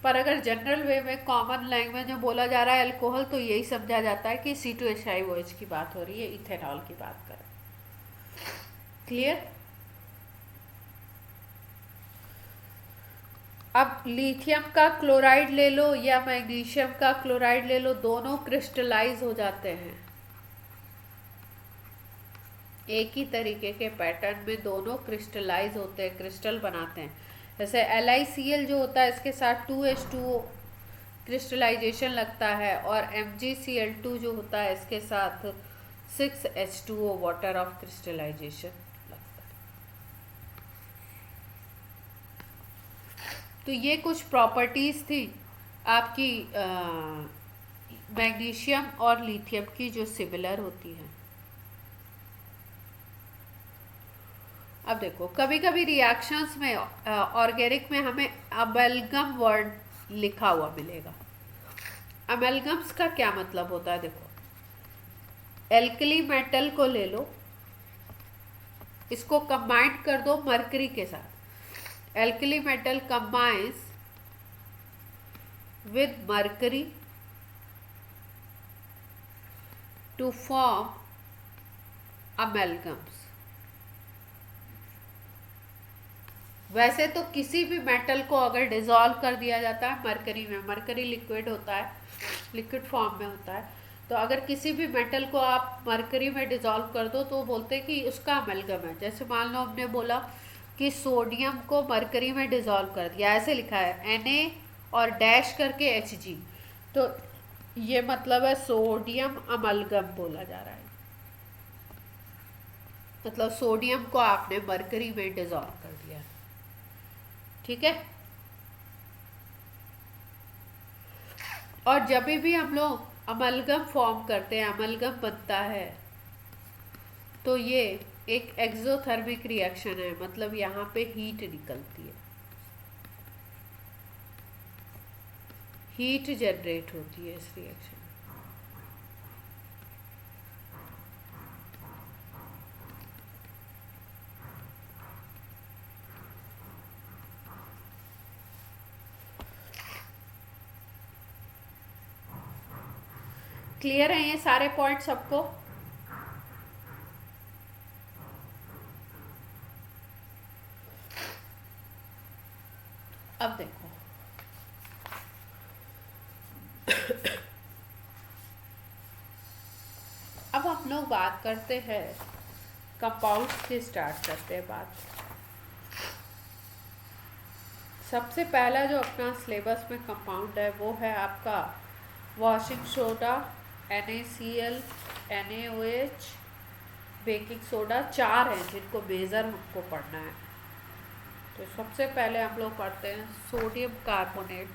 पर अगर जनरल वे में कॉमन लैंग्वेज में बोला जा रहा है अल्कोहल तो यही समझा जाता है कि C2H5OH की बात हो रही है, इथेनॉल की बात कर रहे हैं। क्लियर? अब लिथियम का क्लोराइड ले लो या मैग्नीशियम का क्लोराइड ले लो, दोनों क्रिस्टलाइज हो जाते हैं। एक ही तरीके के पैटर्न में दोनों क्रिस्टलाइज होते हैं, क्रिस्टल बनाते हैं। जैसे LiCl जो होता है इसके साथ 2H2O क्रिस्टलाइजेशन लगता है, और MgCl2 जो होता है इसके साथ 6H2O वाटर ऑफ क्रिस्टलाइजेशन लगता है। तो ये कुछ प्रॉपर्टीज थी आपकी मैग्नीशियम और लिथियम की जो सिमिलर होती हैं। अब देखो कभी कभी रिएक्शंस में ऑर्गेनिक में हमें अमेल्गम वर्ड लिखा हुआ मिलेगा। अमेल्गम्स का क्या मतलब होता है? देखो, एल्कली मेटल को ले लो, इसको कंबाइन कर दो मरकरी के साथ। Alkali metal combines with mercury to form amalgams. वैसे तो किसी भी मेटल को अगर डिसॉल्व कर दिया जाता है मरकरी में, मरकरी लिक्विड होता है, लिक्विड फॉर्म में होता है, तो अगर किसी भी मेटल को आप मरकरी में डिसॉल्व कर दो तो बोलते हैं कि उसका अमेल्गम है। जैसे मान लो हमने बोला कि सोडियम को मरकरी में डिसॉल्व कर दिया, ऐसे लिखा है Na और डैश करके Hg, तो ये मतलब है सोडियम अमलगम बोला जा रहा है। मतलब सोडियम को आपने मरकरी में डिसॉल्व कर दिया, ठीक है। और जब भी हम लोग अमलगम फॉर्म करते हैं, अमलगम बनता है, तो ये एक एक्सोथर्मिक रिएक्शन है, मतलब यहाँ पे हीट निकलती है, हीट जनरेट होती है इस रिएक्शन में। क्लियर है ये सारे पॉइंट सबको? अब देखो अब हम लोग बात करते हैं कंपाउंड्स की, स्टार्ट करते हैं बात। सबसे पहला जो अपना सिलेबस में कंपाउंड है वो है आपका washing soda, NaCl, NaOH, baking soda. 4 हैं जिनको मेजर हमको पढ़ना है। तो सबसे पहले हम लोग पढ़ते हैं सोडियम कार्बोनेट।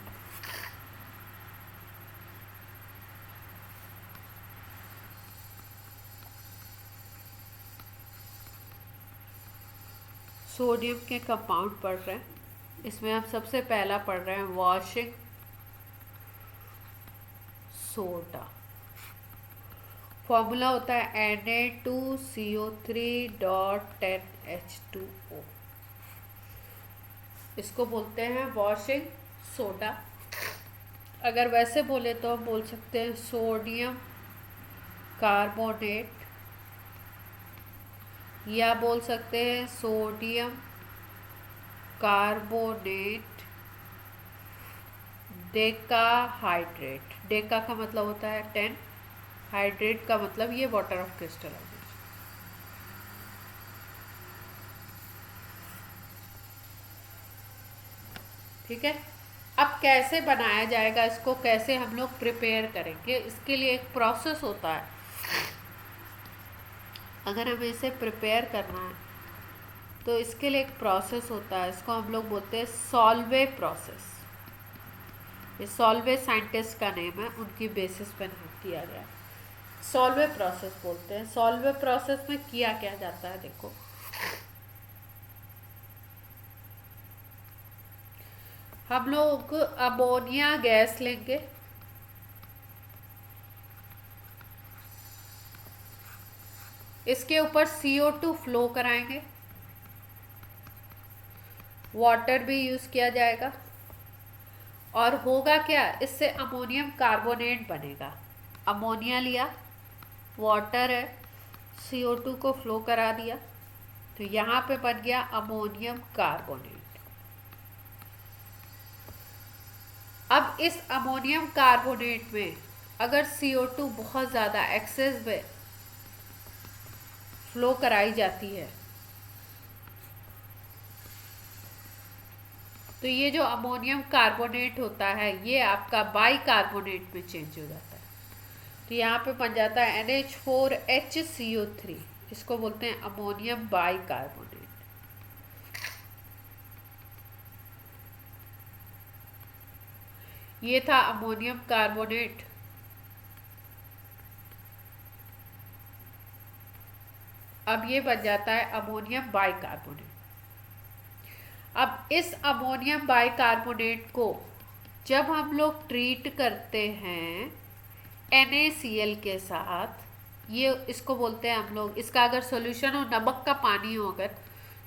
सोडियम के कंपाउंड पढ़ रहे हैं, इसमें हम सबसे पहला पढ़ रहे हैं वॉशिंग सोडा। फॉर्मूला होता है Na2CO3.10H2O। इसको बोलते हैं वॉशिंग सोडा। अगर वैसे बोले तो हम बोल सकते हैं सोडियम कार्बोनेट, या बोल सकते हैं सोडियम कार्बोनेट डेकाहाइड्रेट। डेका का मतलब होता है 10, हाइड्रेट का मतलब ये वाटर ऑफ क्रिस्टलाइजेशन। ठीक है। अब कैसे बनाया जाएगा इसको, कैसे हम लोग प्रिपेयर करेंगे, इसके लिए एक प्रोसेस होता है। अगर हमें इसे प्रिपेयर करना है तो इसके लिए एक प्रोसेस होता है, इसको हम लोग बोलते हैं सॉल्वे प्रोसेस। ये सॉल्वे साइंटिस्ट का नेम है, उनकी बेसिस पर नाम किया गया है। सॉल्वे प्रोसेस बोलते हैं। सॉल्वे प्रोसेस में किया क्या जाता है, देखो हम लोग अमोनिया गैस लेंगे, इसके ऊपर CO2 फ्लो कराएंगे, वाटर भी यूज किया जाएगा, और होगा क्या, इससे अमोनियम कार्बोनेट बनेगा। अमोनिया लिया, वाटर है, CO2 को फ्लो करा दिया, तो यहाँ पे बन गया अमोनियम कार्बोनेट। अब इस अमोनियम कार्बोनेट में अगर CO2 बहुत ज़्यादा एक्सेस में फ्लो कराई जाती है। तो ये जो अमोनियम कार्बोनेट होता है ये आपका बाई कार्बोनेट में चेंज हो जाता है। तो यहाँ पे बन जाता है NH4HCO3, इसको बोलते हैं अमोनियम बाई कार्बोनेट। ये था अमोनियम कार्बोनेट। अब ये बन जाता है अमोनियम बाइकार्बोनेट। अब इस अमोनियम बाइकार्बोनेट को जब हम लोग ट्रीट करते हैं NaCl के साथ, ये इसको बोलते हैं हम लोग, इसका अगर सॉल्यूशन हो, नमक का पानी हो अगर,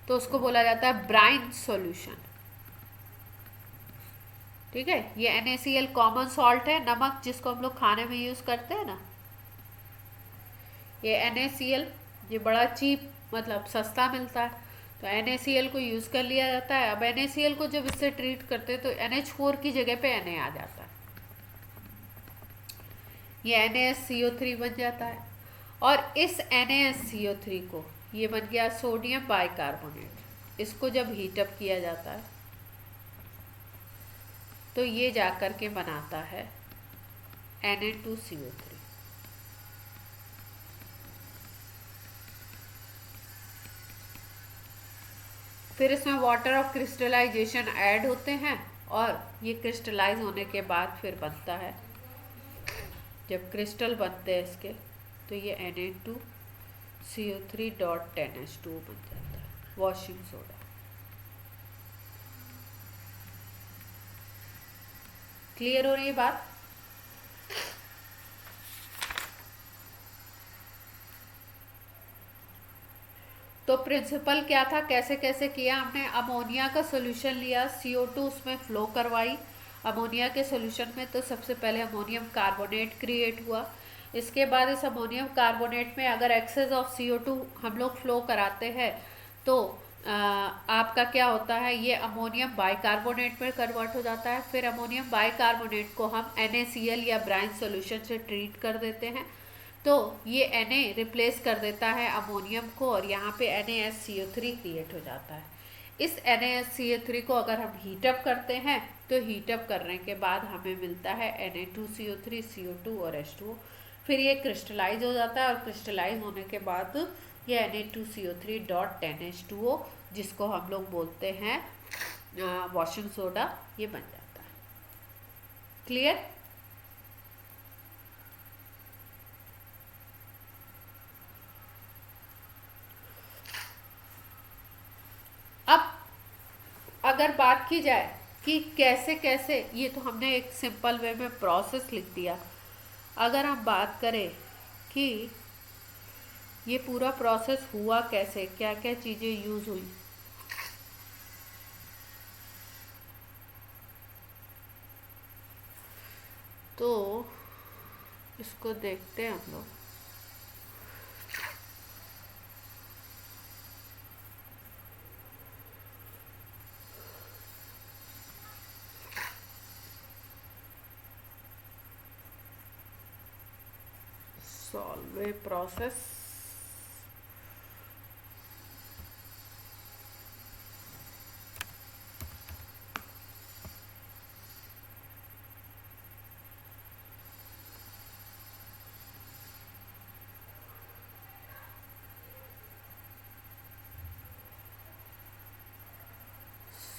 तो उसको बोला जाता है ब्राइन सॉल्यूशन। ठीक है, ये NaCl कॉमन सॉल्ट है, नमक जिसको हम लोग खाने में यूज करते हैं ना, ये NaCl ये बड़ा चीप मतलब सस्ता मिलता है, तो NaCl को यूज़ कर लिया जाता है। अब NaCl को जब इससे ट्रीट करते हैं तो NH4 की जगह पे Na आ जाता है, ये NaSCO3 बन जाता है। और इस NaSCO3 को, ये बन गया सोडियम बाइकार्बोनेट, इसको जब हीटअप किया जाता है तो ये जा कर के बनाता है Na2CO3। फिर इसमें वाटर ऑफ क्रिस्टलाइजेशन ऐड होते हैं और ये क्रिस्टलाइज होने के बाद फिर बनता है, जब क्रिस्टल बनते हैं इसके, तो ये Na2CO3.10H2 बन जाता है, वॉशिंग सोडा। क्लियर हो रही है बात? तो प्रिंसिपल क्या था, कैसे कैसे किया हमने, अमोनिया का सोल्यूशन लिया, CO2 उसमें फ्लो करवाई अमोनिया के सोल्यूशन में, तो सबसे पहले अमोनियम कार्बोनेट क्रिएट हुआ। इसके बाद इस अमोनियम कार्बोनेट में अगर एक्सेस ऑफ CO2 हम लोग फ्लो कराते हैं तो आपका क्या होता है, ये अमोनियम बाइकार्बोनेट में कन्वर्ट हो जाता है। फिर अमोनियम बाइकार्बोनेट को हम NaCl या ब्राइन सोल्यूशन से ट्रीट कर देते हैं, तो ये Na रिप्लेस कर देता है अमोनियम को और यहाँ पे NaSCO3 क्रिएट हो जाता है। इस NaSCO3 को अगर हम हीटअप करते हैं तो हीटअप करने के बाद हमें मिलता है Na2CO3, CO2 और H2O। फिर ये क्रिस्टलाइज हो जाता है और क्रिस्टलाइज होने के बाद ये Na2CO3.10H2O, जिसको हम लोग बोलते हैं वॉशिंग सोडा, ये बन जाता है। क्लियर? अब अगर बात की जाए कि कैसे कैसे, ये तो हमने एक सिंपल वे में प्रोसेस लिख दिया। अगर हम बात करें कि ये पूरा प्रोसेस हुआ कैसे, क्या क्या चीज़ें यूज़ हुई, तो इसको देखते हैं हम लोग। सॉल्वे प्रोसेस,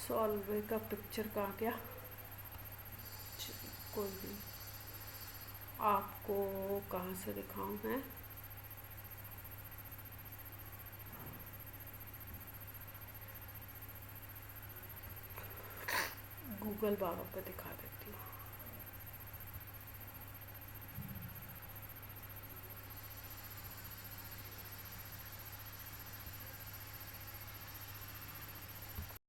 सॉल्वे का पिक्चर कहाँ गया, कोई नहीं, आपको कहाँ से दिखाऊं मैं, गूगल बाबा पे दिखा देती हूँ।